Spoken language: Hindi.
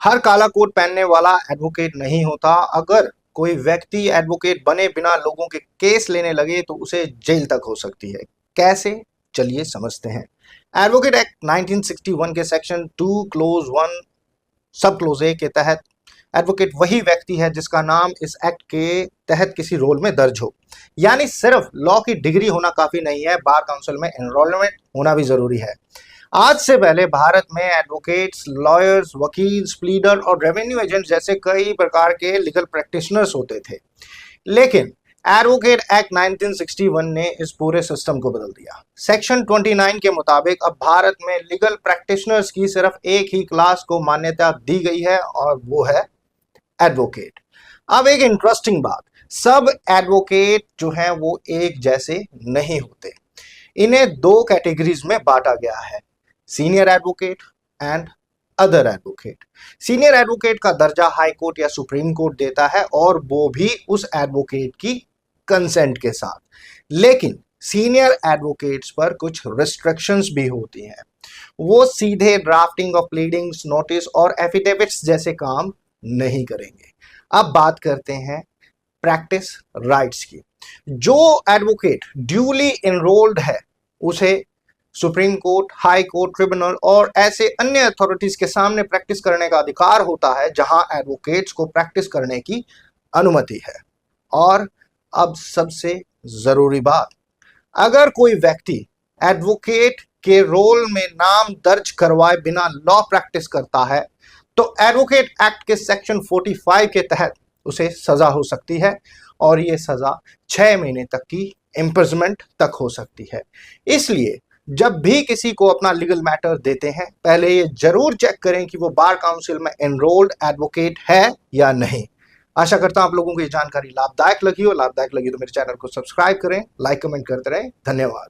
हर काला कोट पहनने वाला एडवोकेट नहीं होता। अगर कोई व्यक्ति एडवोकेट बने बिना लोगों के केस लेने लगे तो उसे जेल तक हो सकती है। कैसे? चलिए समझते हैं। एडवोकेट एक्ट 1961 के सेक्शन 2 क्लोज 1 सब क्लोज ए के तहत एडवोकेट वही व्यक्ति है जिसका नाम इस एक्ट के तहत किसी रोल में दर्ज हो। यानी सिर्फ लॉ की डिग्री होना काफी नहीं है, बार काउंसिल में एनरोलमेंट होना भी जरूरी है। आज से पहले भारत में एडवोकेट्स, लॉयर्स, वकील, प्लीडर और रेवेन्यू एजेंट जैसे कई प्रकार के लीगल प्रैक्टिशनर्स होते थे, लेकिन एडवोकेट एक्ट 1961 ने इस पूरे सिस्टम को बदल दिया। सेक्शन 29 के मुताबिक अब भारत में लीगल प्रैक्टिशनर्स की सिर्फ एक ही क्लास को मान्यता दी गई है और वो है एडवोकेट। अब एक इंटरेस्टिंग बात, सब एडवोकेट जो हैं वो एक जैसे नहीं होते। इन्हें दो कैटेगरीज में बांटा गया है, senior advocate and other advocate. Senior advocate का दर्जा हाई कोर्ट या सुप्रीम कोर्ट देता है और वो भी उस एडवोकेट की कंसेंट के साथ। लेकिन सीनियर एडवोकेट्स पर कुछ रिस्ट्रिक्शंस भी होती हैं। वो सीधे ड्राफ्टिंग ऑफ प्लीडिंग्स, नोटिस और एफिडेविट्स जैसे काम नहीं करेंगे। अब बात करते हैं प्रैक्टिस राइट्स की। जो एडवोकेट ड्यूली एनरोल्ड है उसे supreme court, high court, tribunal और ऐसे अन्य अथॉरिटीज के सामने प्रैक्टिस करने का अधिकार होता है जहां एडवोकेट्स को प्रैक्टिस करने की अनुमति है। और अब सबसे जरूरी बात, अगर कोई व्यक्ति एडवोकेट के रोल में नाम दर्ज करवाए बिना लॉ प्रैक्टिस करता है तो एडवोकेट एक्ट के सेक्शन 45 के तहत उसे सजा हो सकती है और ये सजा 6 महीने तक की इम्प्रिजमेंट तक हो सकती है। इसलिए जब भी किसी को अपना लीगल मैटर देते हैं, पहले ये जरूर चेक करें कि वो बार काउंसिल में एनरोल्ड एडवोकेट है या नहीं। आशा करता हूं आप लोगों को ये जानकारी लाभदायक लगी हो। लाभदायक लगी तो मेरे चैनल को सब्सक्राइब करें, लाइक कमेंट करते रहें। धन्यवाद।